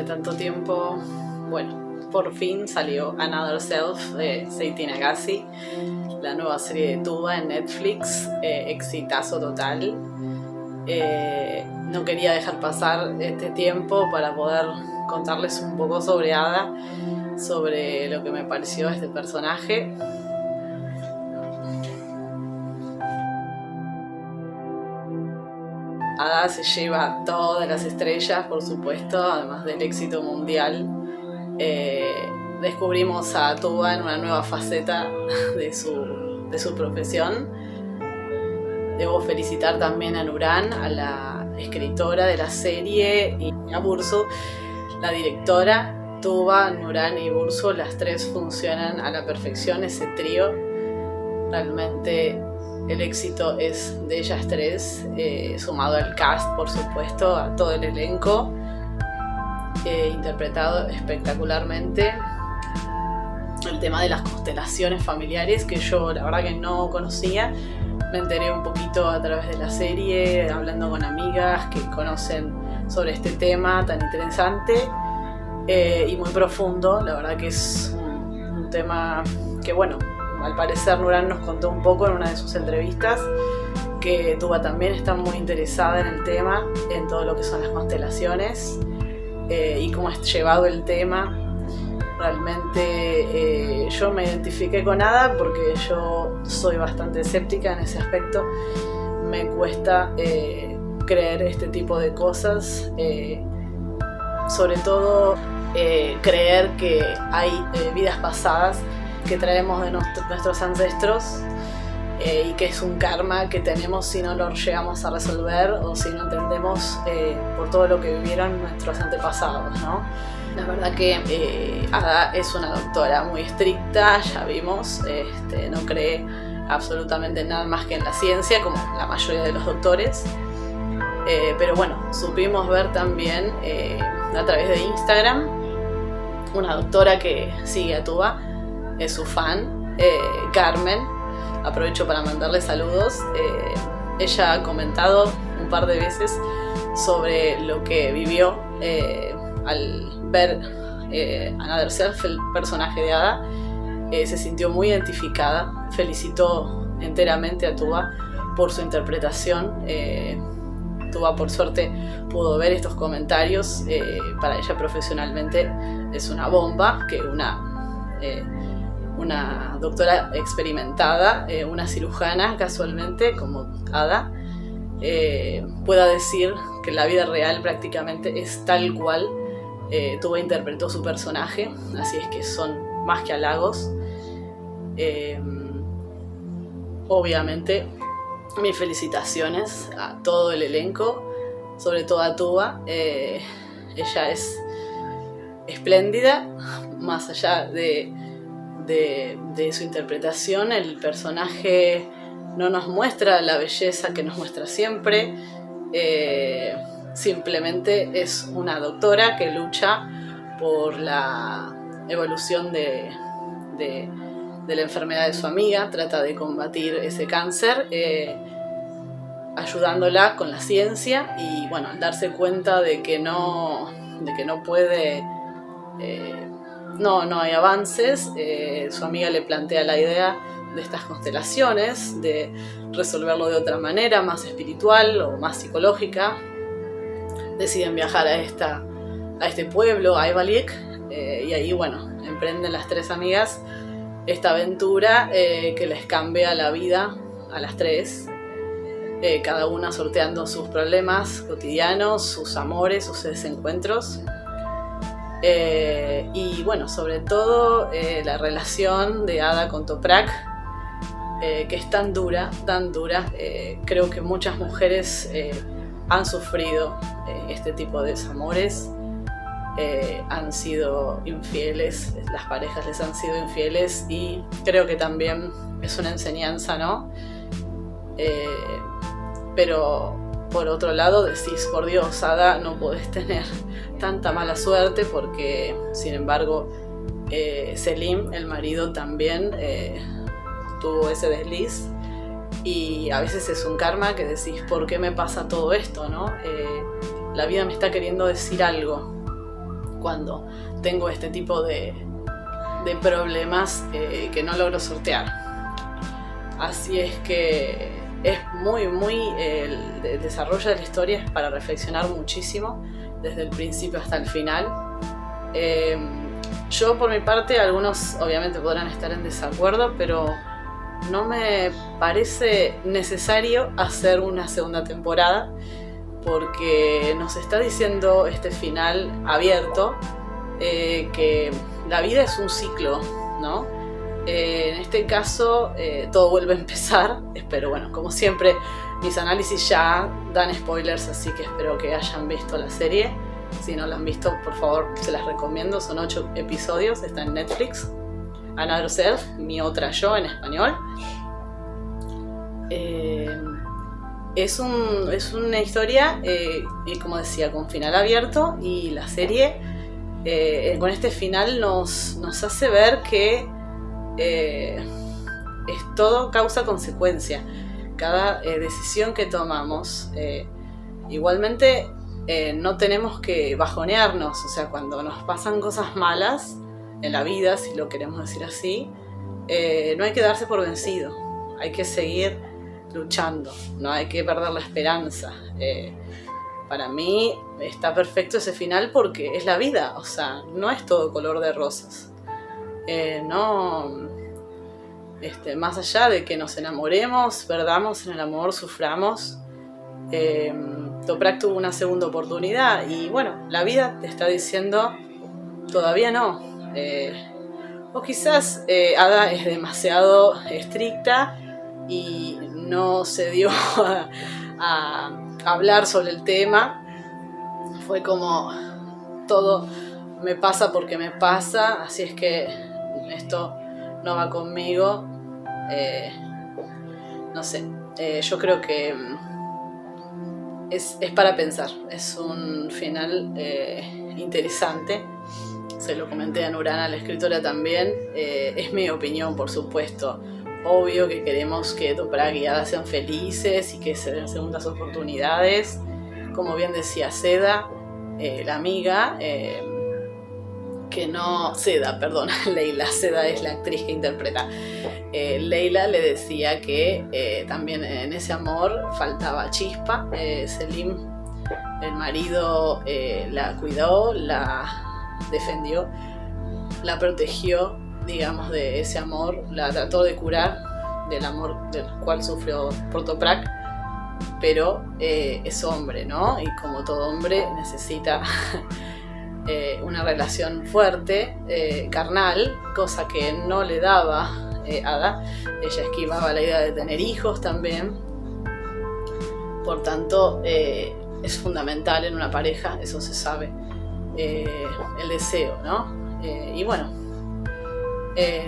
tanto tiempo, bueno, por fin salió Another Self de Seitin Agassi, la nueva serie de Tuba en Netflix, exitazo total. No quería dejar pasar este tiempo para poder contarles un poco sobre Ada, sobre lo que me pareció este personaje. Ada se lleva todas las estrellas, por supuesto, además del éxito mundial. Descubrimos a Tuba en una nueva faceta de su profesión. Debo felicitar también a Nuran, a la escritora de la serie, y a Bursu, la directora. Tuba, Nuran y Bursu, las tres funcionan a la perfección, ese trío. Realmente el éxito es de ellas tres, sumado al cast, por supuesto, a todo el elenco, interpretado espectacularmente. El tema de las constelaciones familiares, que yo la verdad que no conocía, me enteré un poquito a través de la serie, hablando con amigas que conocen sobre este tema tan interesante y muy profundo. La verdad que es un tema que, bueno, al parecer Nuran nos contó un poco en una de sus entrevistas que Tuba también está muy interesada en el tema, en todo lo que son las constelaciones y cómo es llevado el tema. Realmente yo me identifiqué con Ada porque yo soy bastante escéptica en ese aspecto. Me cuesta creer este tipo de cosas, sobre todo creer que hay vidas pasadas que traemos de nuestros ancestros y que es un karma que tenemos si no lo llegamos a resolver o si no entendemos por todo lo que vivieron nuestros antepasados, ¿no? La verdad que Ada es una doctora muy estricta, ya vimos, no cree absolutamente nada más que en la ciencia, como la mayoría de los doctores. Pero bueno, supimos ver también a través de Instagram una doctora que sigue a Tuba, es su fan, Carmen. Aprovecho para mandarle saludos. Ella ha comentado un par de veces sobre lo que vivió al ver Another Self, el personaje de Ada. Se sintió muy identificada, felicitó enteramente a Tuba por su interpretación. Tuba, por suerte, pudo ver estos comentarios. Para ella profesionalmente es una bomba que una doctora experimentada, una cirujana casualmente como Ada, pueda decir que la vida real prácticamente es tal cual Tuba interpretó su personaje, así es que son más que halagos. Obviamente mis felicitaciones a todo el elenco, sobre todo a Tuba. Ella es espléndida, más allá de su interpretación. El personaje no nos muestra la belleza que nos muestra siempre, simplemente es una doctora que lucha por la evolución de la enfermedad de su amiga, trata de combatir ese cáncer, ayudándola con la ciencia y, bueno, al darse cuenta de que no puede, no hay avances, su amiga le plantea la idea de estas constelaciones, de resolverlo de otra manera, más espiritual o más psicológica. Deciden viajar a este pueblo, a Ayvalik, y ahí, bueno, emprenden las tres amigas esta aventura que les cambia la vida a las tres, cada una sorteando sus problemas cotidianos, sus amores, sus desencuentros. Y bueno, sobre todo la relación de Ada con Toprak, que es tan dura. Creo que muchas mujeres han sufrido este tipo de desamores, han sido infieles, las parejas les han sido infieles, y creo que también es una enseñanza, ¿no? Pero por otro lado decís, por Dios, Ada, no podés tener tanta mala suerte, porque sin embargo Selim, el marido, también tuvo ese desliz, y a veces es un karma que decís, ¿por qué me pasa todo esto, no? La vida me está queriendo decir algo, cuando tengo este tipo de problemas que no logro sortear. Así es que es muy, el desarrollo de la historia es para reflexionar muchísimo, desde el principio hasta el final. Yo por mi parte, algunos obviamente podrán estar en desacuerdo, pero no me parece necesario hacer una segunda temporada, porque nos está diciendo este final abierto que la vida es un ciclo, ¿no? En este caso todo vuelve a empezar, pero bueno, como siempre mis análisis ya dan spoilers, así que espero que hayan visto la serie. Si no la han visto, por favor, se las recomiendo. Son 8 episodios, está en Netflix. Another Self, mi otra yo en español. Es una historia, como decía, con final abierto, y la serie con este final nos hace ver que es todo causa-consecuencia. Cada decisión que tomamos, igualmente no tenemos que bajonearnos. O sea, cuando nos pasan cosas malas en la vida, si lo queremos decir así, no hay que darse por vencido, hay que seguir luchando, no hay que perder la esperanza. Para mí está perfecto ese final porque es la vida, o sea, no es todo color de rosas. Más allá de que nos enamoremos, perdamos en el amor, suframos, Toprak tuvo una segunda oportunidad y bueno, la vida te está diciendo todavía no. O quizás Ada es demasiado estricta y no se dio a hablar sobre el tema. Fue como, todo me pasa porque me pasa, así es que esto no va conmigo. No sé, yo creo que es para pensar. Es un final interesante. Se lo comenté a Nurana, la escritora, también. Es mi opinión, por supuesto. Obvio que queremos que Toprak y Ada sean felices y que se den segundas oportunidades. Como bien decía Seda, la amiga, que no... Seda, perdón, Leila. Seda es la actriz que interpreta. Leila le decía que también en ese amor faltaba chispa. Selim, el marido, la cuidó, la defendió, la protegió, digamos, de ese amor, la trató de curar del amor del cual sufrió por Toprak, pero es hombre, ¿no? Y como todo hombre necesita una relación fuerte, carnal, cosa que no le daba Ada. Ella esquivaba la idea de tener hijos también. Por tanto, es fundamental en una pareja, eso se sabe, el deseo, ¿no? Y bueno,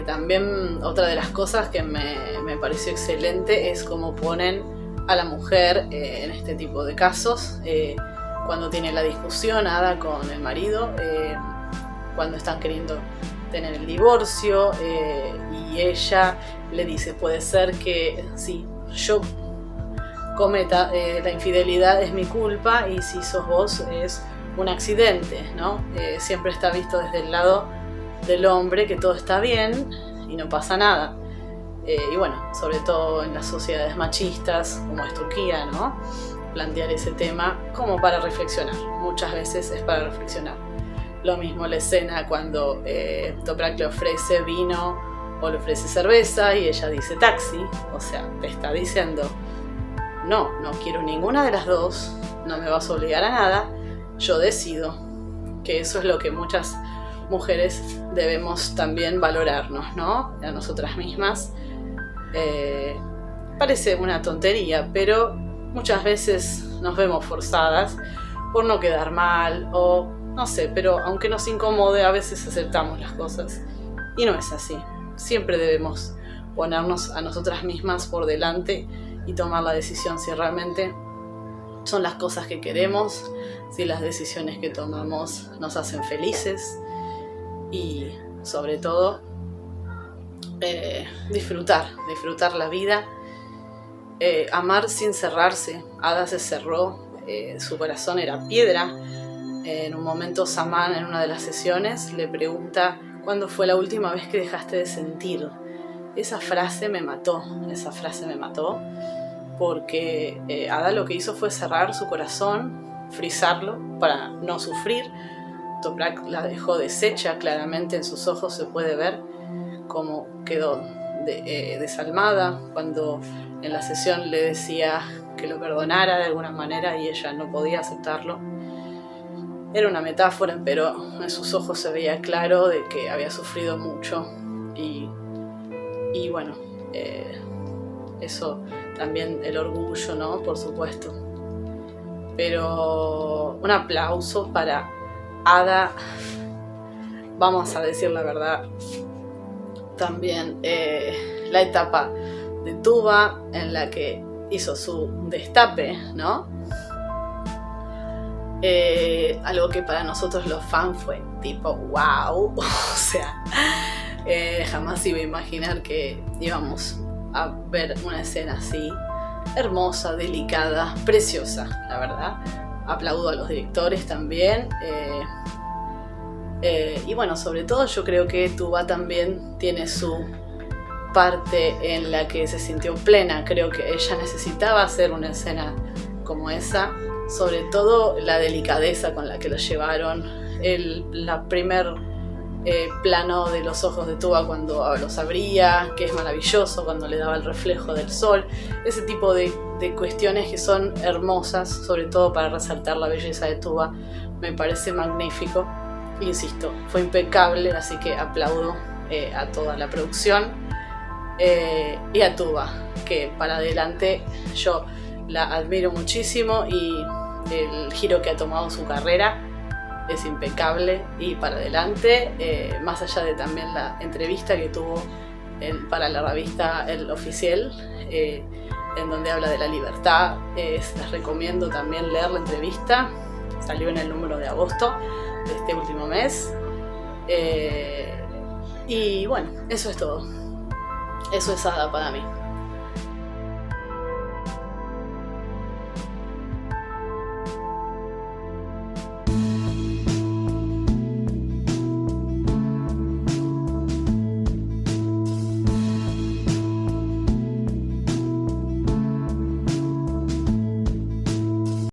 también otra de las cosas que me pareció excelente es cómo ponen a la mujer en este tipo de casos, cuando tiene la discusión Ada con el marido, cuando están queriendo tener el divorcio, y ella le dice, puede ser que si yo cometa la infidelidad es mi culpa, y si sos vos es un accidente, ¿no? Siempre está visto desde el lado del hombre que todo está bien y no pasa nada. Y bueno, sobre todo en las sociedades machistas como es Turquía, ¿no? Plantear ese tema como para reflexionar. Muchas veces es para reflexionar. Lo mismo la escena cuando Toprak le ofrece vino o le ofrece cerveza y ella dice taxi. O sea, te está diciendo, no quiero ninguna de las dos, no me vas a obligar a nada, yo decido. Que eso es lo que muchas mujeres debemos también valorarnos, ¿no? A nosotras mismas. Parece una tontería, pero muchas veces nos vemos forzadas por no quedar mal o no sé, pero aunque nos incomode, a veces aceptamos las cosas y no es así. Siempre debemos ponernos a nosotras mismas por delante y tomar la decisión si realmente son las cosas que queremos, si las decisiones que tomamos nos hacen felices y sobre todo disfrutar la vida, amar sin cerrarse. Ada se cerró, su corazón era piedra, En un momento Saman, en una de las sesiones, le pregunta ¿cuándo fue la última vez que dejaste de sentir? Esa frase me mató, porque Ada lo que hizo fue cerrar su corazón, frizarlo para no sufrir. Toprak la dejó deshecha, claramente en sus ojos se puede ver cómo quedó desalmada cuando en la sesión le decía que lo perdonara de alguna manera y ella no podía aceptarlo. Era una metáfora, pero en sus ojos se veía claro de que había sufrido mucho y bueno, eso también, el orgullo, ¿no? Por supuesto. Pero un aplauso para Ada, vamos a decir la verdad. También la etapa de Tuba en la que hizo su destape, ¿no? Algo que para nosotros los fans fue tipo wow, o sea, jamás iba a imaginar que íbamos a ver una escena así, hermosa, delicada, preciosa, la verdad. Aplaudo a los directores también. Y bueno, sobre todo yo creo que Tuba también tiene su parte en la que se sintió plena. Creo que ella necesitaba hacer una escena como esa, sobre todo la delicadeza con la que lo llevaron, la primer plano de los ojos de Tuba cuando los abría, que es maravilloso, cuando le daba el reflejo del sol, ese tipo de cuestiones que son hermosas, sobre todo para resaltar la belleza de Tuba, me parece magnífico. Insisto, fue impecable, así que aplaudo a toda la producción y a Tuba, que para adelante yo la admiro muchísimo y el giro que ha tomado su carrera es impecable y para adelante, más allá de también la entrevista que tuvo para la revista El Oficial, en donde habla de la libertad. Les recomiendo también leer la entrevista, salió en el número de agosto de este último mes. Y bueno, eso es todo. Eso es Ada para mí.